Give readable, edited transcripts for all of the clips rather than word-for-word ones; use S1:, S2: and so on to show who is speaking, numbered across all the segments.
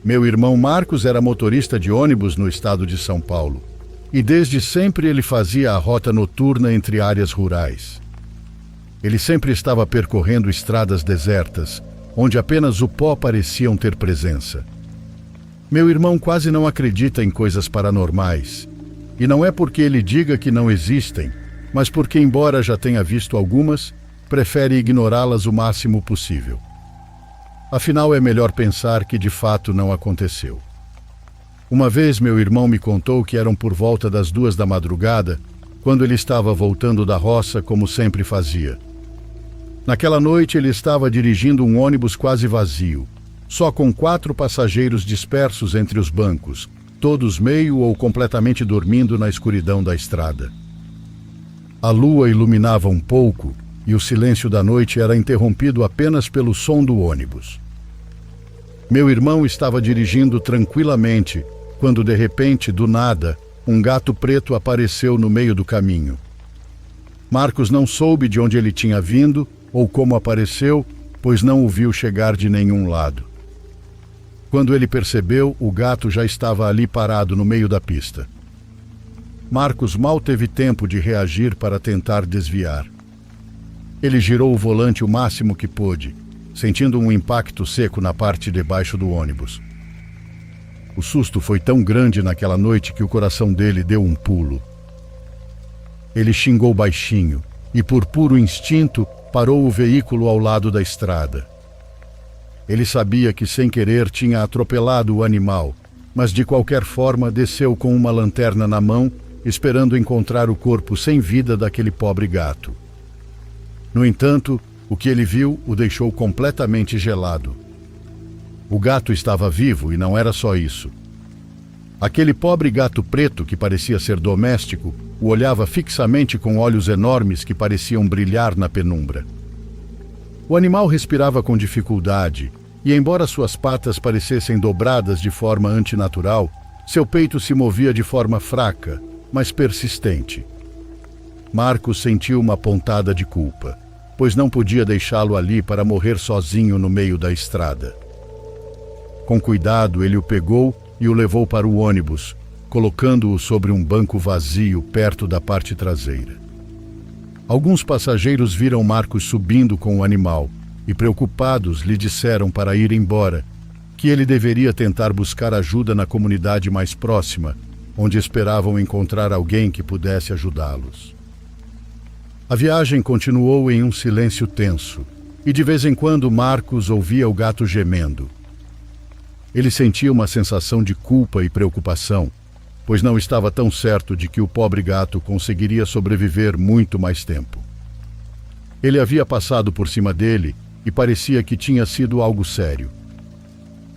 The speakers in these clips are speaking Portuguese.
S1: Meu irmão Marcos era motorista de ônibus no estado de São Paulo, e desde sempre ele fazia a rota noturna entre áreas rurais. Ele sempre estava percorrendo estradas desertas, onde apenas o pó pareciam ter presença. Meu irmão quase não acredita em coisas paranormais, e não é porque ele diga que não existem, mas porque, embora já tenha visto algumas, prefere ignorá-las o máximo possível. Afinal, é melhor pensar que de fato não aconteceu. Uma vez meu irmão me contou que eram por volta das 2 da madrugada, quando ele estava voltando da roça como sempre fazia. Naquela noite ele estava dirigindo um ônibus quase vazio, só com 4 passageiros dispersos entre os bancos, todos meio ou completamente dormindo na escuridão da estrada. A lua iluminava um pouco e o silêncio da noite era interrompido apenas pelo som do ônibus. Meu irmão estava dirigindo tranquilamente quando, de repente, do nada, um gato preto apareceu no meio do caminho. Marcos não soube de onde ele tinha vindo ou como apareceu, pois não o viu chegar de nenhum lado. Quando ele percebeu, o gato já estava ali parado no meio da pista. Marcos mal teve tempo de reagir para tentar desviar. Ele girou o volante o máximo que pôde, sentindo um impacto seco na parte de baixo do ônibus. O susto foi tão grande naquela noite que o coração dele deu um pulo. Ele xingou baixinho e, por puro instinto, parou o veículo ao lado da estrada. Ele sabia que, sem querer, tinha atropelado o animal, mas de qualquer forma desceu com uma lanterna na mão, esperando encontrar o corpo sem vida daquele pobre gato. No entanto, o que ele viu o deixou completamente gelado. O gato estava vivo e não era só isso. Aquele pobre gato preto, que parecia ser doméstico, o olhava fixamente com olhos enormes que pareciam brilhar na penumbra. O animal respirava com dificuldade e, embora suas patas parecessem dobradas de forma antinatural, seu peito se movia de forma fraca, mas persistente. Marcos sentiu uma pontada de culpa, pois não podia deixá-lo ali para morrer sozinho no meio da estrada. Com cuidado, ele o pegou e o levou para o ônibus, colocando-o sobre um banco vazio perto da parte traseira. Alguns passageiros viram Marcos subindo com o animal e, preocupados, lhe disseram para ir embora, que ele deveria tentar buscar ajuda na comunidade mais próxima, onde esperavam encontrar alguém que pudesse ajudá-los. A viagem continuou em um silêncio tenso, e de vez em quando Marcos ouvia o gato gemendo. Ele sentia uma sensação de culpa e preocupação, pois não estava tão certo de que o pobre gato conseguiria sobreviver muito mais tempo. Ele havia passado por cima dele e parecia que tinha sido algo sério.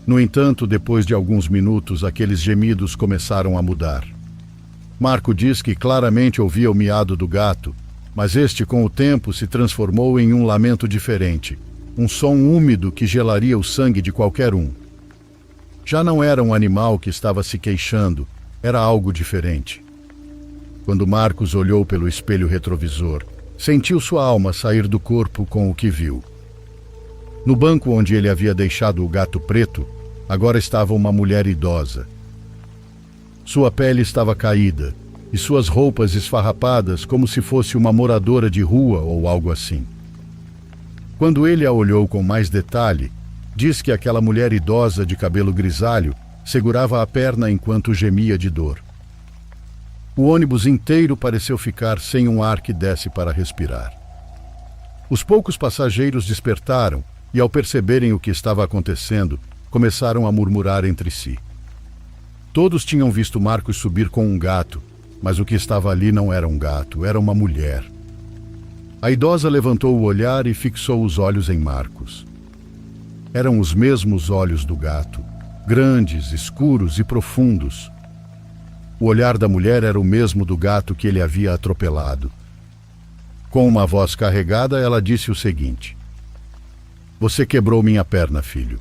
S1: No entanto, depois de alguns minutos, aqueles gemidos começaram a mudar. Marco diz que claramente ouvia o miado do gato, mas este, com o tempo, se transformou em um lamento diferente, um som úmido que gelaria o sangue de qualquer um. Já não era um animal que estava se queixando, era algo diferente. Quando Marcos olhou pelo espelho retrovisor, sentiu sua alma sair do corpo com o que viu. No banco onde ele havia deixado o gato preto, agora estava uma mulher idosa. Sua pele estava caída e suas roupas esfarrapadas como se fosse uma moradora de rua ou algo assim. Quando ele a olhou com mais detalhe, diz que aquela mulher idosa de cabelo grisalho segurava a perna enquanto gemia de dor. O ônibus inteiro pareceu ficar sem um ar que desse para respirar. Os poucos passageiros despertaram e, ao perceberem o que estava acontecendo, começaram a murmurar entre si. Todos tinham visto Marcos subir com um gato, mas o que estava ali não era um gato, era uma mulher. A idosa levantou o olhar e fixou os olhos em Marcos. Eram os mesmos olhos do gato, grandes, escuros e profundos. O olhar da mulher era o mesmo do gato que ele havia atropelado. Com uma voz carregada, ela disse o seguinte: "Você quebrou minha perna, filho."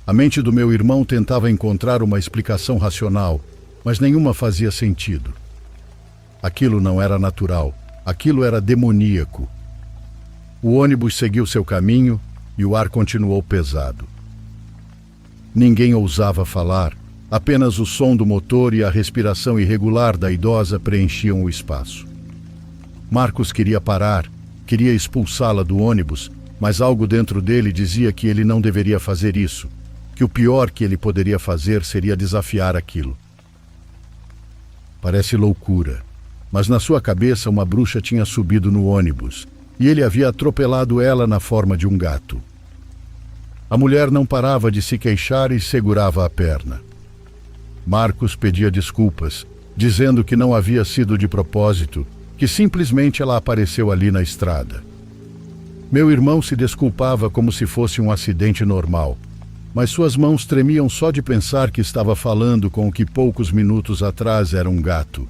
S1: A mente do meu irmão tentava encontrar uma explicação racional, mas nenhuma fazia sentido. Aquilo não era natural, aquilo era demoníaco. O ônibus seguiu seu caminho e o ar continuou pesado. Ninguém ousava falar, apenas o som do motor e a respiração irregular da idosa preenchiam o espaço. Marcos queria parar, queria expulsá-la do ônibus, mas algo dentro dele dizia que ele não deveria fazer isso, que o pior que ele poderia fazer seria desafiar aquilo. Parece loucura, mas na sua cabeça uma bruxa tinha subido no ônibus e ele havia atropelado ela na forma de um gato. A mulher não parava de se queixar e segurava a perna. Marcos pedia desculpas, dizendo que não havia sido de propósito, que simplesmente ela apareceu ali na estrada. Meu irmão se desculpava como se fosse um acidente normal, mas suas mãos tremiam só de pensar que estava falando com o que poucos minutos atrás era um gato.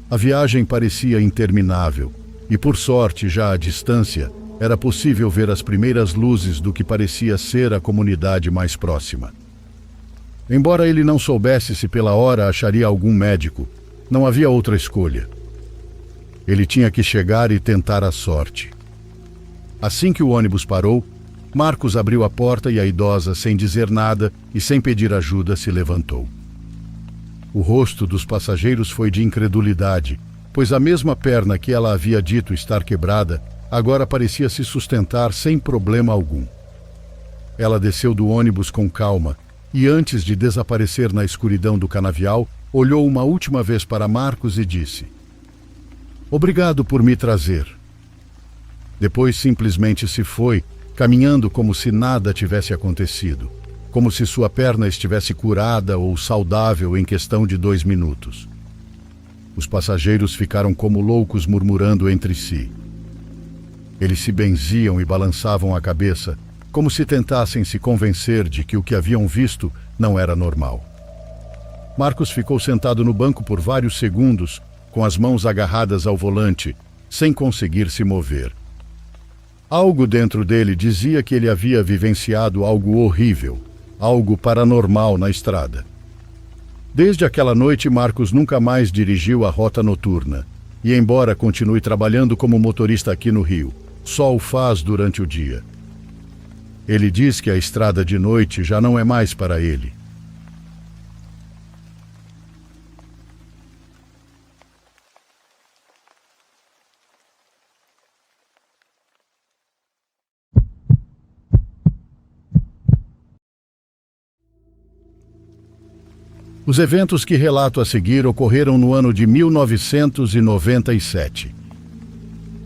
S1: A viagem parecia interminável, e por sorte, já à distância, era possível ver as primeiras luzes do que parecia ser a comunidade mais próxima. Embora ele não soubesse se pela hora acharia algum médico, não havia outra escolha. Ele tinha que chegar e tentar a sorte. Assim que o ônibus parou, Marcos abriu a porta e a idosa, sem dizer nada e sem pedir ajuda, se levantou. O rosto dos passageiros foi de incredulidade, pois a mesma perna que ela havia dito estar quebrada agora parecia se sustentar sem problema algum. Ela desceu do ônibus com calma e, antes de desaparecer na escuridão do canavial, olhou uma última vez para Marcos e disse: "Obrigado por me trazer." Depois simplesmente se foi, caminhando como se nada tivesse acontecido, como se sua perna estivesse curada ou saudável em questão de 2 minutos. Os passageiros ficaram como loucos murmurando entre si. Eles se benziam e balançavam a cabeça, como se tentassem se convencer de que o que haviam visto não era normal. Marcos ficou sentado no banco por vários segundos, com as mãos agarradas ao volante, sem conseguir se mover. Algo dentro dele dizia que ele havia vivenciado algo horrível, algo paranormal na estrada. Desde aquela noite, Marcos nunca mais dirigiu a rota noturna, e embora continue trabalhando como motorista aqui no Rio, só o faz durante o dia. Ele diz que a estrada de noite já não é mais para ele. Os eventos que relato a seguir ocorreram no ano de 1997.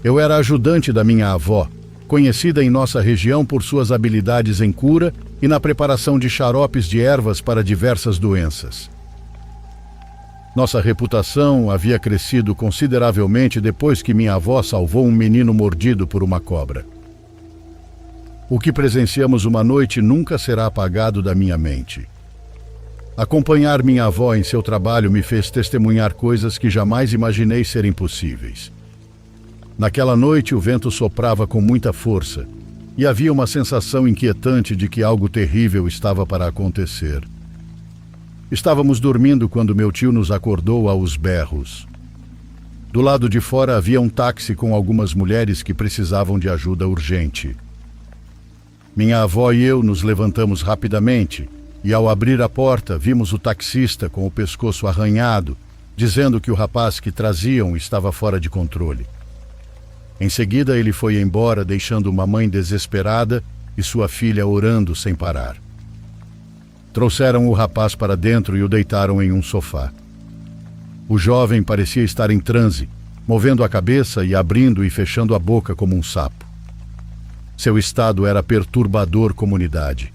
S1: Eu era ajudante da minha avó, conhecida em nossa região por suas habilidades em cura e na preparação de xaropes de ervas para diversas doenças. Nossa reputação havia crescido consideravelmente depois que minha avó salvou um menino mordido por uma cobra. O que presenciamos uma noite nunca será apagado da minha mente. Acompanhar minha avó em seu trabalho me fez testemunhar coisas que jamais imaginei serem possíveis. Naquela noite o vento soprava com muita força e havia uma sensação inquietante de que algo terrível estava para acontecer. Estávamos dormindo quando meu tio nos acordou aos berros. Do lado de fora havia um táxi com algumas mulheres que precisavam de ajuda urgente. Minha avó e eu nos levantamos rapidamente e, ao abrir a porta, vimos o taxista com o pescoço arranhado, dizendo que o rapaz que traziam estava fora de controle. Em seguida, ele foi embora, deixando uma mãe desesperada e sua filha orando sem parar. Trouxeram o rapaz para dentro e o deitaram em um sofá. O jovem parecia estar em transe, movendo a cabeça e abrindo e fechando a boca como um sapo. Seu estado era perturbador comunidade.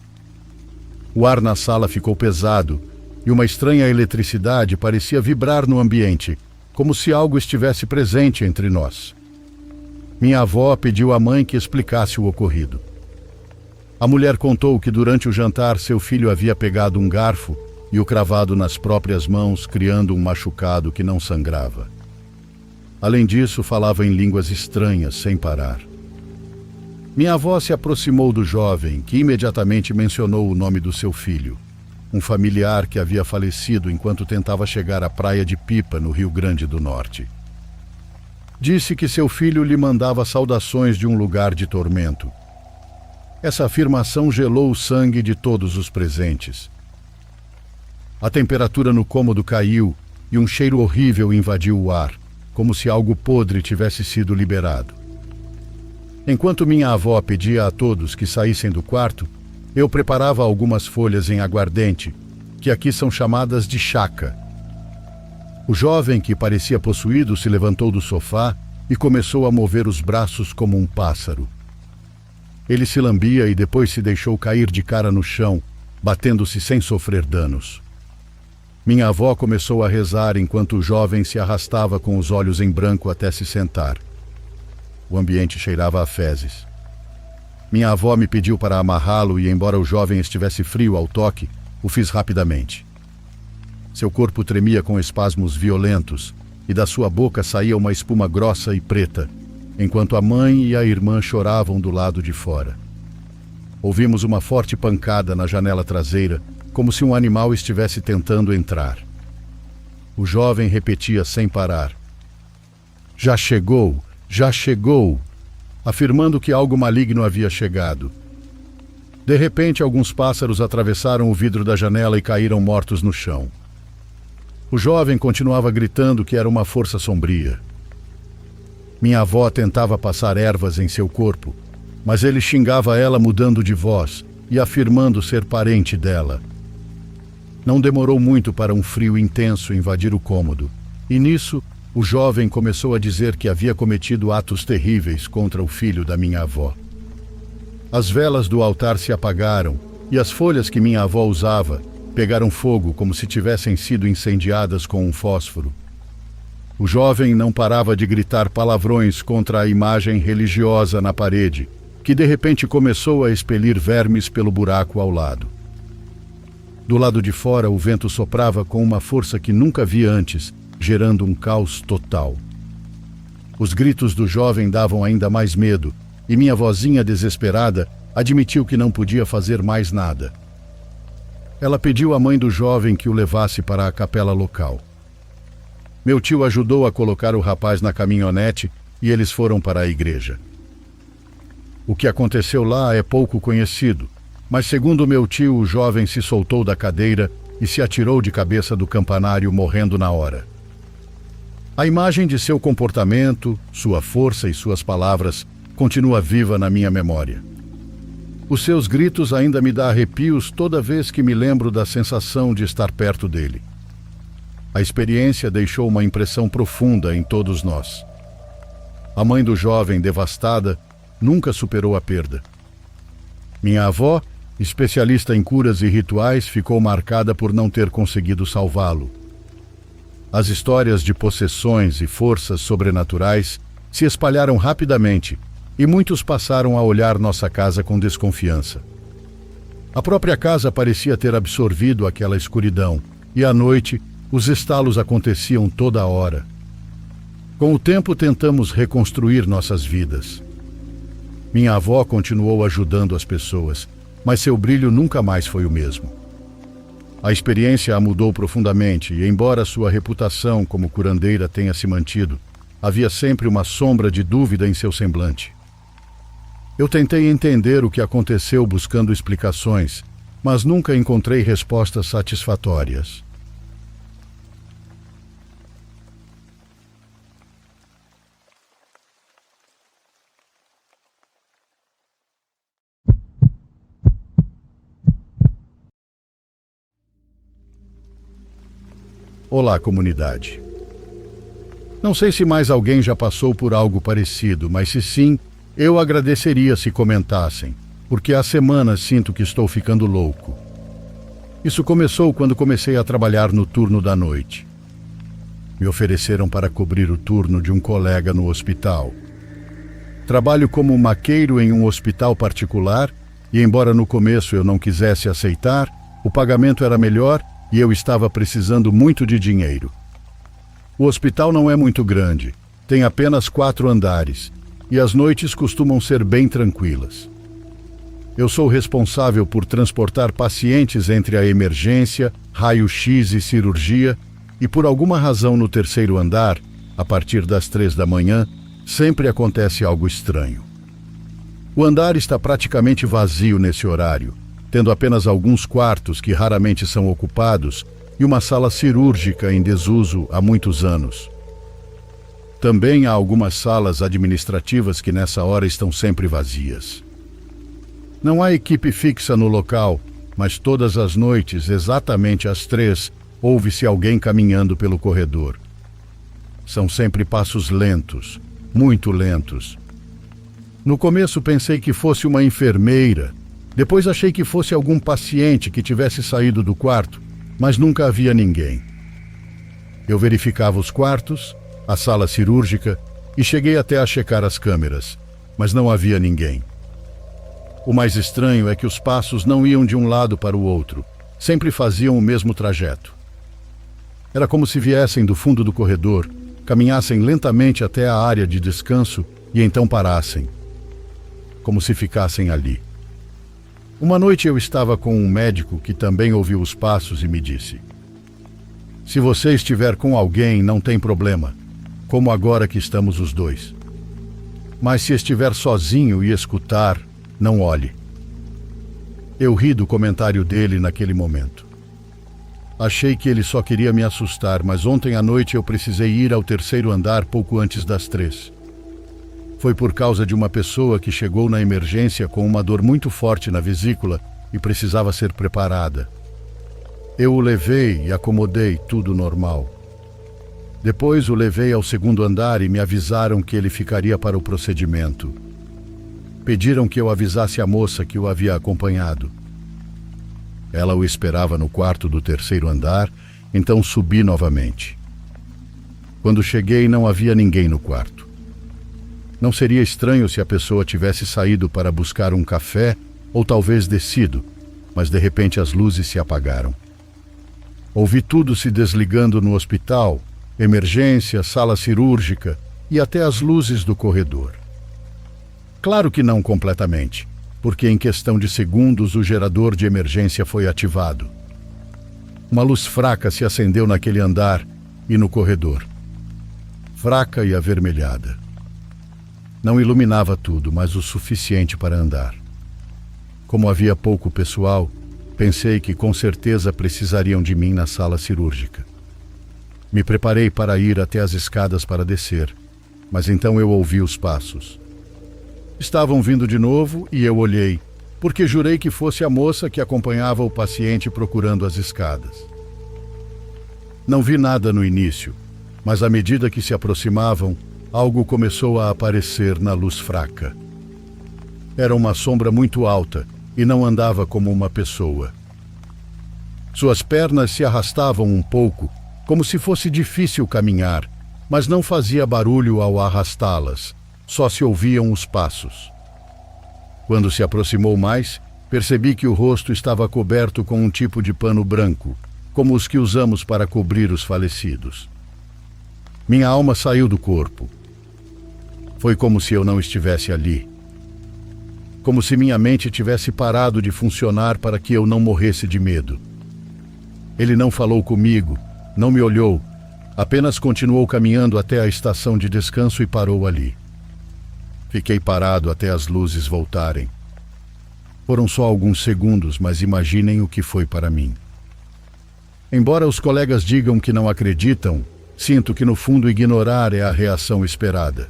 S1: O ar na sala ficou pesado e uma estranha eletricidade parecia vibrar no ambiente, como se algo estivesse presente entre nós. Minha avó pediu à mãe que explicasse o ocorrido. A mulher contou que durante o jantar seu filho havia pegado um garfo e o cravado nas próprias mãos, criando um machucado que não sangrava. Além disso, falava em línguas estranhas sem parar. Minha avó se aproximou do jovem, que imediatamente mencionou o nome do seu filho, um familiar que havia falecido enquanto tentava chegar à praia de Pipa, no Rio Grande do Norte. Disse que seu filho lhe mandava saudações de um lugar de tormento. Essa afirmação gelou o sangue de todos os presentes. A temperatura no cômodo caiu e um cheiro horrível invadiu o ar, como se algo podre tivesse sido liberado. Enquanto minha avó pedia a todos que saíssem do quarto, eu preparava algumas folhas em aguardente, que aqui são chamadas de chaca. O jovem, que parecia possuído, se levantou do sofá e começou a mover os braços como um pássaro. Ele se lambia e depois se deixou cair de cara no chão, batendo-se sem sofrer danos. Minha avó começou a rezar enquanto o jovem se arrastava com os olhos em branco até se sentar. O ambiente cheirava a fezes. Minha avó me pediu para amarrá-lo e, embora o jovem estivesse frio ao toque, o fiz rapidamente. Seu corpo tremia com espasmos violentos e da sua boca saía uma espuma grossa e preta, enquanto a mãe e a irmã choravam do lado de fora. Ouvimos uma forte pancada na janela traseira, como se um animal estivesse tentando entrar. O jovem repetia sem parar: "Já chegou, já chegou", afirmando que algo maligno havia chegado. De repente, alguns pássaros atravessaram o vidro da janela e caíram mortos no chão. O jovem continuava gritando que era uma força sombria. Minha avó tentava passar ervas em seu corpo, mas ele xingava ela mudando de voz e afirmando ser parente dela. Não demorou muito para um frio intenso invadir o cômodo, e nisso o jovem começou a dizer que havia cometido atos terríveis contra o filho da minha avó. As velas do altar se apagaram e as folhas que minha avó usava pegaram fogo como se tivessem sido incendiadas com um fósforo. O jovem não parava de gritar palavrões contra a imagem religiosa na parede, que de repente começou a expelir vermes pelo buraco ao lado. Do lado de fora, o vento soprava com uma força que nunca vi antes, gerando um caos total. Os gritos do jovem davam ainda mais medo, e minha vozinha, desesperada, admitiu que não podia fazer mais nada. Ela pediu à mãe do jovem que o levasse para a capela local. Meu tio ajudou a colocar o rapaz na caminhonete e eles foram para a igreja. O que aconteceu lá é pouco conhecido, mas segundo meu tio, o jovem se soltou da cadeira e se atirou de cabeça do campanário, morrendo na hora. A imagem de seu comportamento, sua força e suas palavras continua viva na minha memória. Os seus gritos ainda me dão arrepios toda vez que me lembro da sensação de estar perto dele. A experiência deixou uma impressão profunda em todos nós. A mãe do jovem, devastada, nunca superou a perda. Minha avó, especialista em curas e rituais, ficou marcada por não ter conseguido salvá-lo. As histórias de possessões e forças sobrenaturais se espalharam rapidamente e muitos passaram a olhar nossa casa com desconfiança. A própria casa parecia ter absorvido aquela escuridão e à noite os estalos aconteciam toda hora. Com o tempo tentamos reconstruir nossas vidas. Minha avó continuou ajudando as pessoas, mas seu brilho nunca mais foi o mesmo. A experiência a mudou profundamente e, embora sua reputação como curandeira tenha se mantido, havia sempre uma sombra de dúvida em seu semblante. Eu tentei entender o que aconteceu buscando explicações, mas nunca encontrei respostas satisfatórias. Olá, comunidade. Não sei se mais alguém já passou por algo parecido, mas se sim, eu agradeceria se comentassem, porque há semanas sinto que estou ficando louco. Isso começou quando comecei a trabalhar no turno da noite. Me ofereceram para cobrir o turno de um colega no hospital. Trabalho como maqueiro em um hospital particular e, embora no começo eu não quisesse aceitar, o pagamento era melhor e eu estava precisando muito de dinheiro. O hospital não é muito grande, tem apenas 4 andares e as noites costumam ser bem tranquilas. Eu sou responsável por transportar pacientes entre a emergência, raio-x e cirurgia e por alguma razão no 3º andar, a partir das 3 da manhã, sempre acontece algo estranho. O andar está praticamente vazio nesse horário, tendo apenas alguns quartos que raramente são ocupados e uma sala cirúrgica em desuso há muitos anos. Também há algumas salas administrativas que nessa hora estão sempre vazias. Não há equipe fixa no local, mas todas as noites, exatamente às 3, ouve-se alguém caminhando pelo corredor. São sempre passos lentos, muito lentos. No começo pensei que fosse uma enfermeira, depois achei que fosse algum paciente que tivesse saído do quarto, mas nunca havia ninguém. Eu verificava os quartos, a sala cirúrgica e cheguei até a checar as câmeras, mas não havia ninguém. O mais estranho é que os passos não iam de um lado para o outro, sempre faziam o mesmo trajeto. Era como se viessem do fundo do corredor, caminhassem lentamente até a área de descanso e então parassem, como se ficassem ali. Uma noite eu estava com um médico que também ouviu os passos e me disse: "Se você estiver com alguém, não tem problema, como agora que estamos os dois. Mas se estiver sozinho e escutar, não olhe." Eu ri do comentário dele naquele momento. Achei que ele só queria me assustar, mas ontem à noite eu precisei ir ao 3º andar pouco antes das 3. Foi por causa de uma pessoa que chegou na emergência com uma dor muito forte na vesícula e precisava ser preparada. Eu o levei e acomodei, tudo normal. Depois o levei ao 2º andar e me avisaram que ele ficaria para o procedimento. Pediram que eu avisasse a moça que o havia acompanhado. Ela o esperava no quarto do 3º andar, então subi novamente. Quando cheguei, não havia ninguém no quarto. Não seria estranho se a pessoa tivesse saído para buscar um café ou talvez descido, mas de repente as luzes se apagaram. Ouvi tudo se desligando no hospital, emergência, sala cirúrgica e até as luzes do corredor. Claro que não completamente, porque em questão de segundos o gerador de emergência foi ativado. Uma luz fraca se acendeu naquele andar e no corredor. Fraca e avermelhada. Não iluminava tudo, mas o suficiente para andar. Como havia pouco pessoal, pensei que com certeza precisariam de mim na sala cirúrgica. Me preparei para ir até as escadas para descer, mas então eu ouvi os passos. Estavam vindo de novo e eu olhei, porque jurei que fosse a moça que acompanhava o paciente procurando as escadas. Não vi nada no início, mas à medida que se aproximavam, algo começou a aparecer na luz fraca. Era uma sombra muito alta e não andava como uma pessoa. Suas pernas se arrastavam um pouco, como se fosse difícil caminhar, mas não fazia barulho ao arrastá-las. Só se ouviam os passos. Quando se aproximou mais, percebi que o rosto estava coberto com um tipo de pano branco, como os que usamos para cobrir os falecidos. Minha alma saiu do corpo. Foi como se eu não estivesse ali. Como se minha mente tivesse parado de funcionar para que eu não morresse de medo. Ele não falou comigo, não me olhou, apenas continuou caminhando até a estação de descanso e parou ali. Fiquei parado até as luzes voltarem. Foram só alguns segundos, mas imaginem o que foi para mim. Embora os colegas digam que não acreditam, sinto que no fundo ignorar é a reação esperada.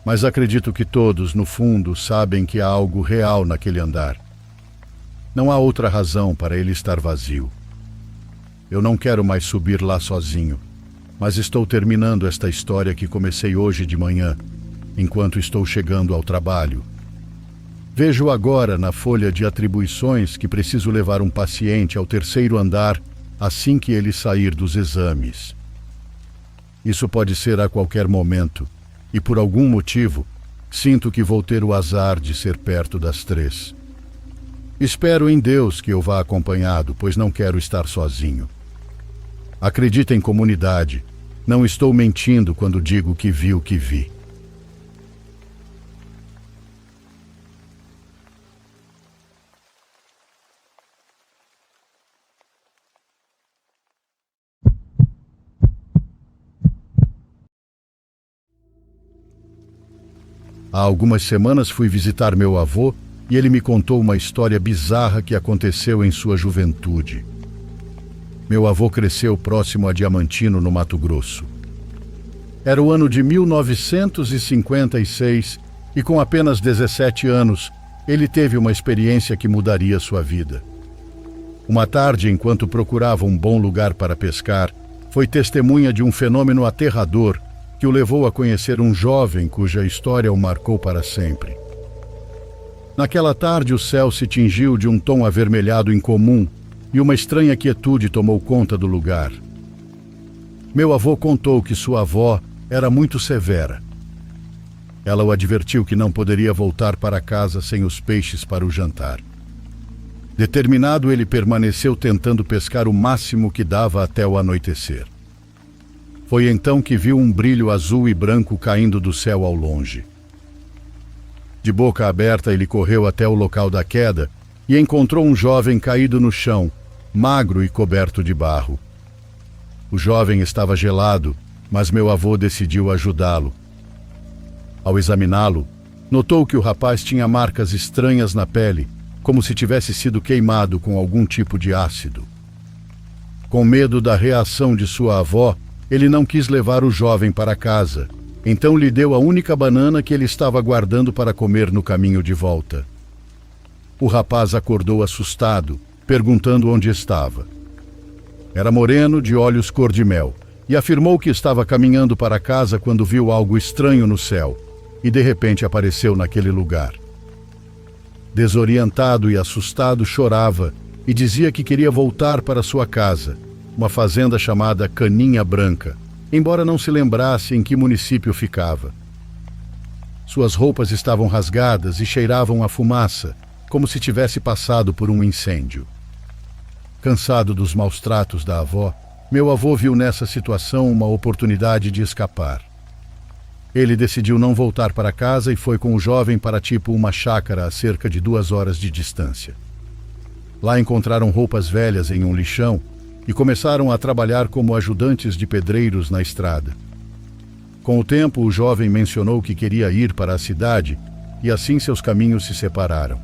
S1: Mas acredito que todos, no fundo, sabem que há algo real naquele andar. Não há outra razão para ele estar vazio. Eu não quero mais subir lá sozinho, mas estou terminando esta história que comecei hoje de manhã, enquanto estou chegando ao trabalho. Vejo agora na folha de atribuições que preciso levar um paciente ao 3º andar assim que ele sair dos exames. Isso pode ser a qualquer momento, e por algum motivo, sinto que vou ter o azar de ser perto das 3. Espero em Deus que eu vá acompanhado, pois não quero estar sozinho. Acredito em comunidade. Não estou mentindo quando digo que vi o que vi. Há algumas semanas fui visitar meu avô e ele me contou uma história bizarra que aconteceu em sua juventude. Meu avô cresceu próximo a Diamantino, no Mato Grosso. Era o ano de 1956 e com apenas 17 anos, ele teve uma experiência que mudaria sua vida. Uma tarde, enquanto procurava um bom lugar para pescar, foi testemunha de um fenômeno aterrador que o levou a conhecer um jovem cuja história o marcou para sempre. Naquela tarde, o céu se tingiu de um tom avermelhado incomum e uma estranha quietude tomou conta do lugar. Meu avô contou que sua avó era muito severa. Ela o advertiu que não poderia voltar para casa sem os peixes para o jantar. Determinado, ele permaneceu tentando pescar o máximo que dava até o anoitecer. Foi então que viu um brilho azul e branco caindo do céu ao longe. De boca aberta, ele correu até o local da queda e encontrou um jovem caído no chão, magro e coberto de barro. O jovem estava gelado, mas meu avô decidiu ajudá-lo. Ao examiná-lo, notou que o rapaz tinha marcas estranhas na pele, como se tivesse sido queimado com algum tipo de ácido. Com medo da reação de sua avó, ele não quis levar o jovem para casa, então lhe deu a única banana que ele estava guardando para comer no caminho de volta. O rapaz acordou assustado, perguntando onde estava. Era moreno, de olhos cor de mel, e afirmou que estava caminhando para casa quando viu algo estranho no céu, e de repente apareceu naquele lugar. Desorientado e assustado, chorava e dizia que queria voltar para sua casa, uma fazenda chamada Caninha Branca, embora não se lembrasse em que município ficava. Suas roupas estavam rasgadas e cheiravam a fumaça, como se tivesse passado por um incêndio. Cansado dos maus tratos da avó, meu avô viu nessa situação uma oportunidade de escapar. Ele decidiu não voltar para casa e foi com o jovem para uma chácara a cerca de 2 horas de distância. Lá encontraram roupas velhas em um lixão e começaram a trabalhar como ajudantes de pedreiros na estrada. Com o tempo, o jovem mencionou que queria ir para a cidade e assim seus caminhos se separaram.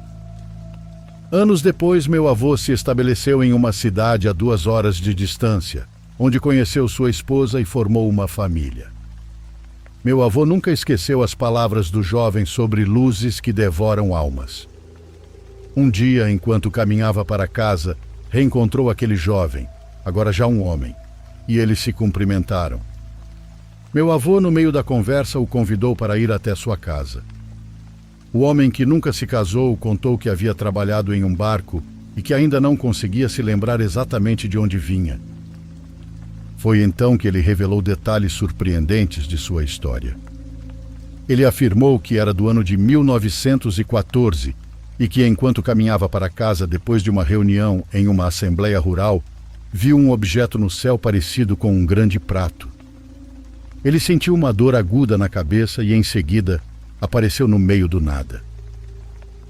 S1: Anos depois, meu avô se estabeleceu em uma cidade a 2 horas de distância, onde conheceu sua esposa e formou uma família. Meu avô nunca esqueceu as palavras do jovem sobre luzes que devoram almas. Um dia, enquanto caminhava para casa, reencontrou aquele jovem, agora já um homem, e eles se cumprimentaram. Meu avô, no meio da conversa, o convidou para ir até sua casa. O homem, que nunca se casou, contou que havia trabalhado em um barco e que ainda não conseguia se lembrar exatamente de onde vinha. Foi então que ele revelou detalhes surpreendentes de sua história. Ele afirmou que era do ano de 1914 e que, enquanto caminhava para casa depois de uma reunião em uma assembleia rural, viu um objeto no céu parecido com um grande prato. Ele sentiu uma dor aguda na cabeça e, em seguida, apareceu no meio do nada.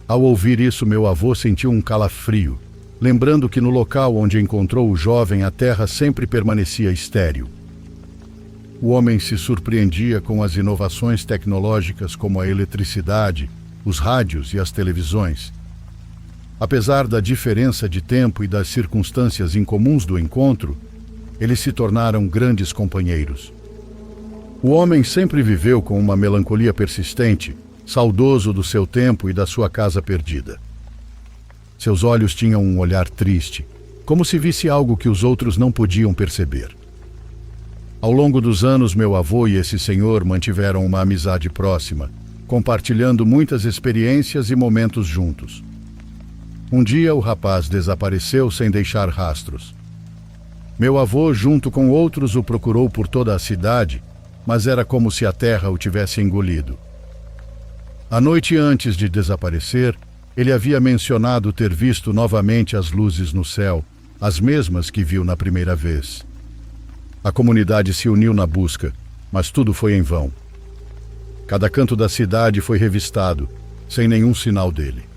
S1: Ao ouvir isso, meu avô sentiu um calafrio, lembrando que no local onde encontrou o jovem a terra sempre permanecia estéril. O homem se surpreendia com as inovações tecnológicas como a eletricidade, os rádios e as televisões. Apesar da diferença de tempo e das circunstâncias incomuns do encontro, eles se tornaram grandes companheiros. O homem sempre viveu com uma melancolia persistente, saudoso do seu tempo e da sua casa perdida. Seus olhos tinham um olhar triste, como se visse algo que os outros não podiam perceber. Ao longo dos anos, meu avô e esse senhor mantiveram uma amizade próxima, compartilhando muitas experiências e momentos juntos. Um dia, o rapaz desapareceu sem deixar rastros. Meu avô, junto com outros, o procurou por toda a cidade, mas era como se a terra o tivesse engolido. A noite antes de desaparecer, ele havia mencionado ter visto novamente as luzes no céu, as mesmas que viu na primeira vez. A comunidade se uniu na busca, mas tudo foi em vão. Cada canto da cidade foi revistado, sem nenhum sinal dele.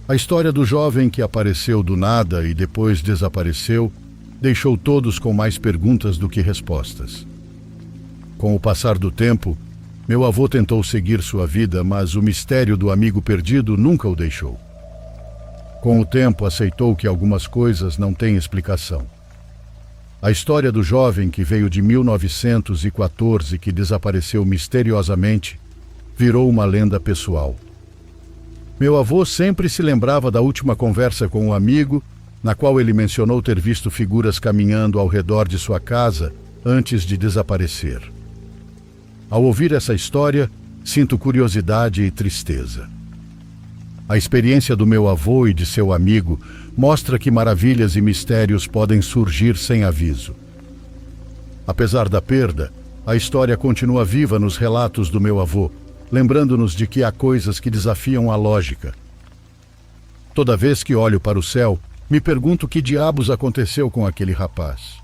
S1: A história do jovem que apareceu do nada e depois desapareceu deixou todos com mais perguntas do que respostas. Com o passar do tempo, Meu avô tentou seguir sua vida, mas o mistério do amigo perdido nunca o deixou. Com o tempo, aceitou que algumas coisas não têm explicação. A história do jovem que veio de 1914 que desapareceu misteriosamente virou uma lenda pessoal. Meu avô sempre se lembrava da última conversa com um amigo, na qual ele mencionou ter visto figuras caminhando ao redor de sua casa antes de desaparecer. Ao ouvir essa história, sinto curiosidade e tristeza. A experiência do meu avô e de seu amigo mostra que maravilhas e mistérios podem surgir sem aviso. Apesar da perda, a história continua viva nos relatos do meu avô, lembrando-nos de que há coisas que desafiam a lógica. Toda vez que olho para o céu, me pergunto que diabos aconteceu com aquele rapaz.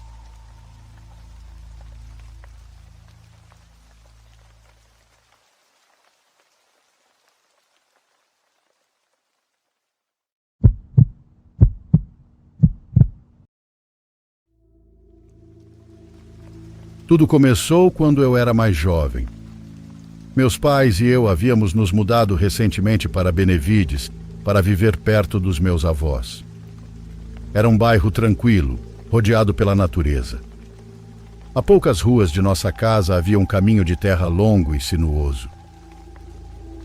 S1: Tudo começou quando eu era mais jovem. Meus pais e eu havíamos nos mudado recentemente para Benevides, para viver perto dos meus avós. Era um bairro tranquilo, rodeado pela natureza. A poucas ruas de nossa casa havia um caminho de terra longo e sinuoso.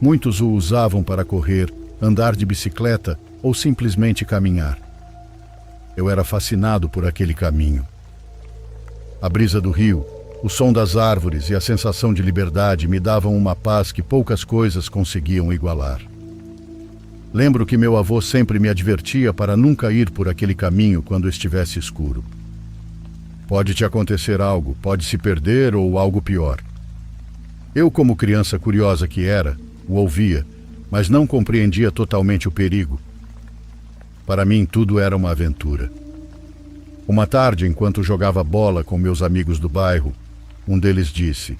S1: Muitos o usavam para correr, andar de bicicleta ou simplesmente caminhar. Eu era fascinado por aquele caminho. A brisa do rio, o som das árvores e a sensação de liberdade me davam uma paz que poucas coisas conseguiam igualar. Lembro que meu avô sempre me advertia para nunca ir por aquele caminho quando estivesse escuro. Pode te acontecer algo, pode se perder ou algo pior. Eu, como criança curiosa que era, o ouvia, mas não compreendia totalmente o perigo. Para mim, tudo era uma aventura. Uma tarde, enquanto jogava bola com meus amigos do bairro, um deles disse: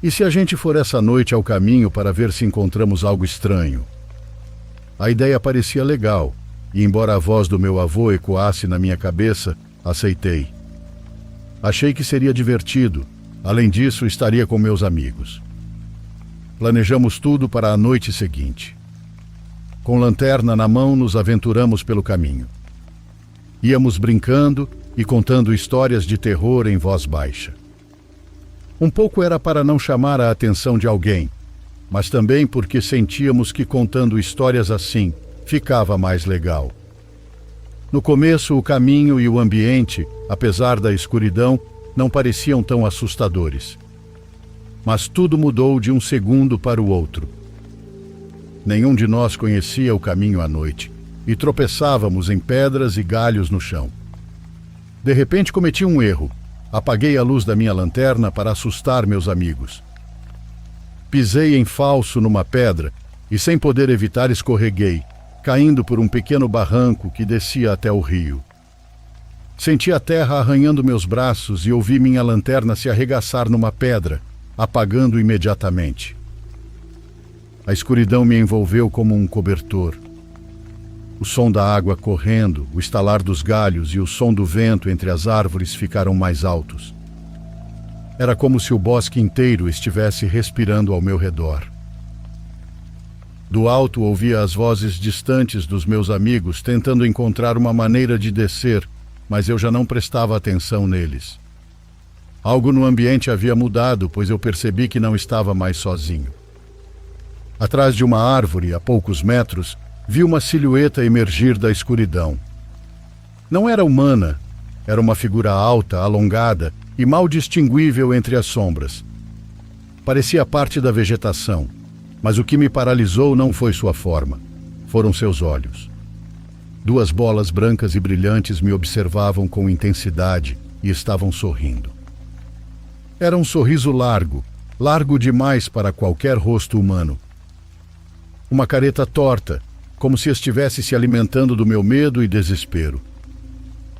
S1: "E se a gente for essa noite ao caminho para ver se encontramos algo estranho?" A ideia parecia legal, e embora a voz do meu avô ecoasse na minha cabeça, aceitei. Achei que seria divertido, além disso, estaria com meus amigos. Planejamos tudo para a noite seguinte. Com lanterna na mão, nos aventuramos pelo caminho. Íamos brincando e contando histórias de terror em voz baixa. Um pouco era para não chamar a atenção de alguém, mas também porque sentíamos que contando histórias assim ficava mais legal. No começo, o caminho e o ambiente, apesar da escuridão, não pareciam tão assustadores. Mas tudo mudou de um segundo para o outro. Nenhum de nós conhecia o caminho à noite e tropeçávamos em pedras e galhos no chão. De repente cometi um erro. Apaguei a luz da minha lanterna para assustar meus amigos. Pisei em falso numa pedra e, sem poder evitar, escorreguei, caindo por um pequeno barranco que descia até o rio. Senti a terra arranhando meus braços e ouvi minha lanterna se arregaçar numa pedra, apagando imediatamente. A escuridão me envolveu como um cobertor. O som da água correndo, o estalar dos galhos e o som do vento entre as árvores ficaram mais altos. Era como se o bosque inteiro estivesse respirando ao meu redor. Do alto ouvia as vozes distantes dos meus amigos tentando encontrar uma maneira de descer, mas eu já não prestava atenção neles. Algo no ambiente havia mudado, pois eu percebi que não estava mais sozinho. Atrás de uma árvore, a poucos metros, vi uma silhueta emergir da escuridão. Não era humana, era uma figura alta, alongada e mal distinguível entre as sombras. Parecia parte da vegetação, mas o que me paralisou não foi sua forma, foram seus olhos. Duas bolas brancas e brilhantes me observavam com intensidade e estavam sorrindo. Era um sorriso largo, largo demais para qualquer rosto humano. Uma careta torta, como se estivesse se alimentando do meu medo e desespero.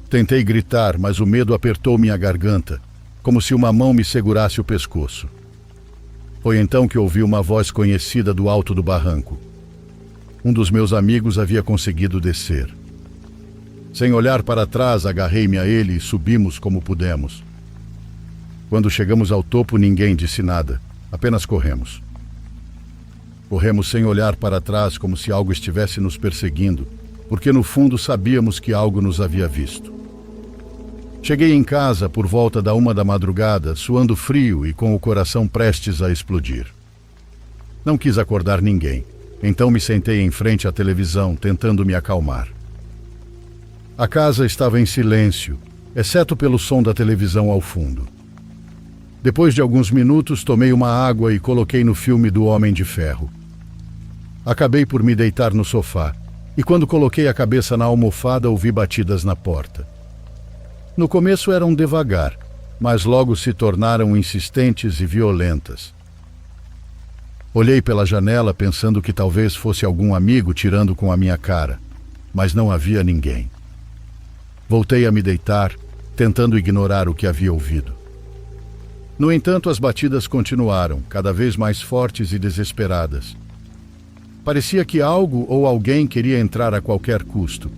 S1: Tentei gritar, mas o medo apertou minha garganta, como se uma mão me segurasse o pescoço. Foi então que ouvi uma voz conhecida do alto do barranco. Um dos meus amigos havia conseguido descer. Sem olhar para trás, agarrei-me a ele e subimos como pudemos. Quando chegamos ao topo, ninguém disse nada. Apenas corremos. Corremos sem olhar para trás, como se algo estivesse nos perseguindo, porque no fundo sabíamos que algo nos havia visto. Cheguei em casa por volta da 1 da madrugada, suando frio e com o coração prestes a explodir. Não quis acordar ninguém, então me sentei em frente à televisão, tentando me acalmar. A casa estava em silêncio, exceto pelo som da televisão ao fundo. Depois de alguns minutos, tomei uma água e coloquei no filme do Homem de Ferro. Acabei por me deitar no sofá, e quando coloquei a cabeça na almofada, ouvi batidas na porta. No começo eram devagar, mas logo se tornaram insistentes e violentas. Olhei pela janela pensando que talvez fosse algum amigo tirando com a minha cara, mas não havia ninguém. Voltei a me deitar, tentando ignorar o que havia ouvido. No entanto, as batidas continuaram, cada vez mais fortes e desesperadas. Parecia que algo ou alguém queria entrar a qualquer custo.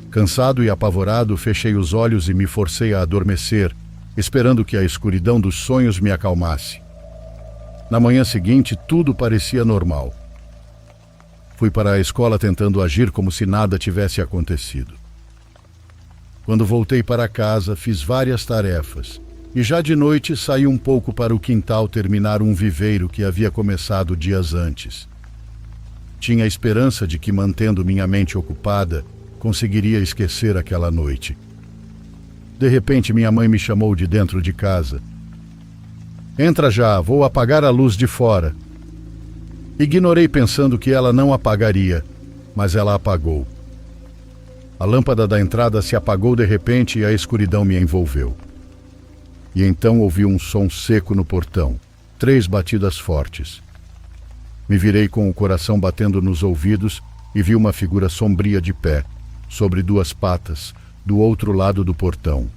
S1: Cansado e apavorado, fechei os olhos e me forcei a adormecer, esperando que a escuridão dos sonhos me acalmasse. Na manhã seguinte, tudo parecia normal. Fui para a escola tentando agir como se nada tivesse acontecido. Quando voltei para casa, fiz várias tarefas, e já de noite saí um pouco para o quintal terminar um viveiro que havia começado dias antes. Tinha a esperança de que, mantendo minha mente ocupada, conseguiria esquecer aquela noite. De repente, minha mãe me chamou de dentro de casa. Entra já, vou apagar a luz de fora. Ignorei pensando que ela não apagaria, mas ela apagou. A lâmpada da entrada se apagou de repente e a escuridão me envolveu. E então ouvi um som seco no portão, 3 batidas fortes. Me virei com o coração batendo nos ouvidos e vi uma figura sombria de pé, sobre 2 patas, do outro lado do portão.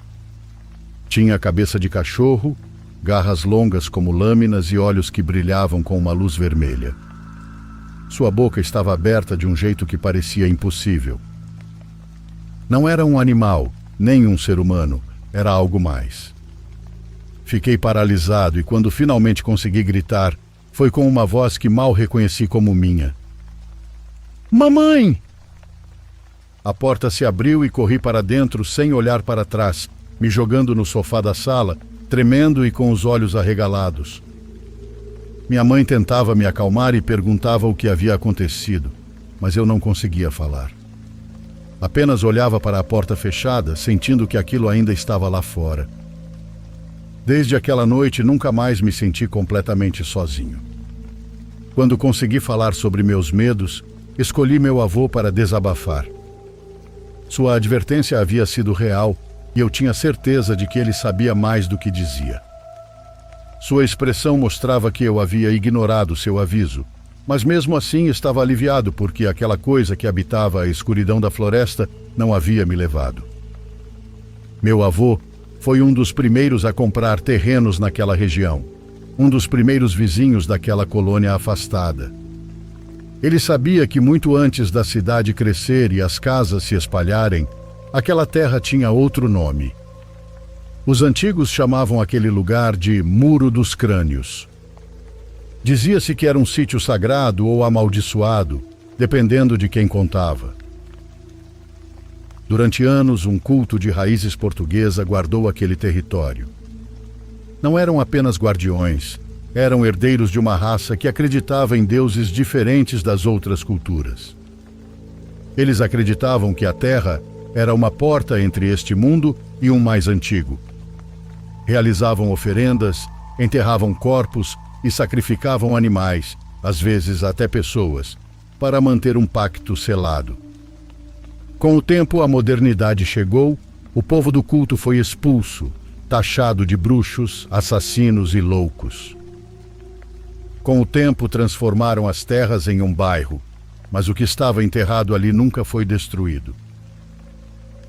S1: Tinha cabeça de cachorro, garras longas como lâminas e olhos que brilhavam com uma luz vermelha. Sua boca estava aberta de um jeito que parecia impossível. Não era um animal, nem um ser humano, era algo mais. Fiquei paralisado e quando finalmente consegui gritar, foi com uma voz que mal reconheci como minha. Mamãe! A porta se abriu e corri para dentro sem olhar para trás, me jogando no sofá da sala, tremendo e com os olhos arregalados. Minha mãe tentava me acalmar e perguntava o que havia acontecido, mas eu não conseguia falar. Apenas olhava para a porta fechada, sentindo que aquilo ainda estava lá fora. Desde aquela noite, nunca mais me senti completamente sozinho. Quando consegui falar sobre meus medos, escolhi meu avô para desabafar. Sua advertência havia sido real e eu tinha certeza de que ele sabia mais do que dizia. Sua expressão mostrava que eu havia ignorado seu aviso, mas mesmo assim estava aliviado porque aquela coisa que habitava a escuridão da floresta não havia me levado. Meu avô foi um dos primeiros a comprar terrenos naquela região, um dos primeiros vizinhos daquela colônia afastada. Ele sabia que muito antes da cidade crescer e as casas se espalharem, aquela terra tinha outro nome. Os antigos chamavam aquele lugar de Muro dos Crânios. Dizia-se que era um sítio sagrado ou amaldiçoado, dependendo de quem contava. Durante anos, um culto de raízes portuguesa guardou aquele território. Não eram apenas guardiões, eram herdeiros de uma raça que acreditava em deuses diferentes das outras culturas. Eles acreditavam que a terra era uma porta entre este mundo e um mais antigo. Realizavam oferendas, enterravam corpos e sacrificavam animais, às vezes até pessoas, para manter um pacto selado. Com o tempo, a modernidade chegou, o povo do culto foi expulso, taxado de bruxos, assassinos e loucos. Com o tempo, transformaram as terras em um bairro, mas o que estava enterrado ali nunca foi destruído.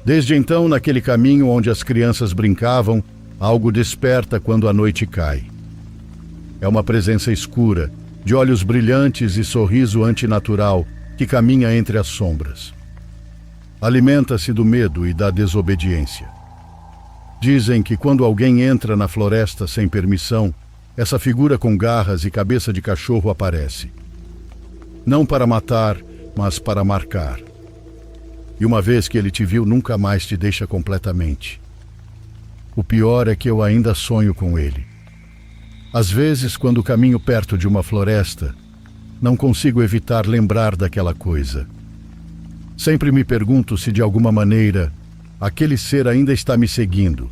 S1: Desde então, naquele caminho onde as crianças brincavam, algo desperta quando a noite cai. É uma presença escura, de olhos brilhantes e sorriso antinatural, que caminha entre as sombras. Alimenta-se do medo e da desobediência. Dizem que quando alguém entra na floresta sem permissão, essa figura com garras e cabeça de cachorro aparece. Não para matar, mas para marcar. E uma vez que ele te viu, nunca mais te deixa completamente. O pior é que eu ainda sonho com ele. Às vezes, quando caminho perto de uma floresta, não consigo evitar lembrar daquela coisa. Sempre me pergunto se de alguma maneira aquele ser ainda está me seguindo,